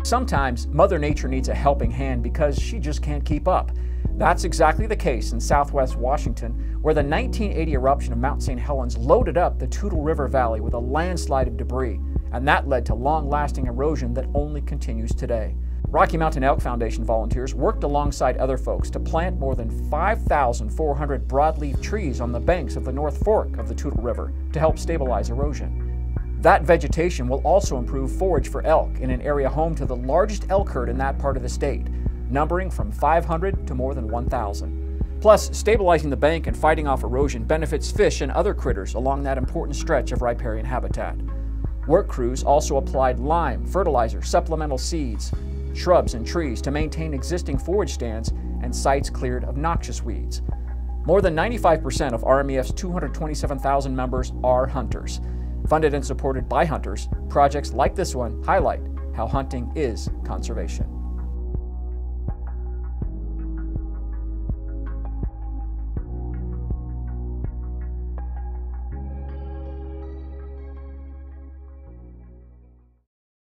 Sometimes Mother Nature needs a helping hand because she just can't keep up. That's exactly the case in southwest Washington, where the 1980 eruption of Mount St. Helens loaded up the Toutle River Valley with a landslide of debris, and that led to long-lasting erosion that only continues today. Rocky Mountain Elk Foundation volunteers worked alongside other folks to plant more than 5,400 broadleaf trees on the banks of the North Fork of the Toutle River to help stabilize erosion. That vegetation will also improve forage for elk in an area home to the largest elk herd in that part of the state, numbering from 500 to more than 1,000. Plus, stabilizing the bank and fighting off erosion benefits fish and other critters along that important stretch of riparian habitat. Work crews also applied lime, fertilizer, supplemental seeds, shrubs, and trees to maintain existing forage stands and sites cleared of noxious weeds. More than 95% of RMEF's 227,000 members are hunters. Funded and supported by hunters, projects like this one highlight how hunting is conservation.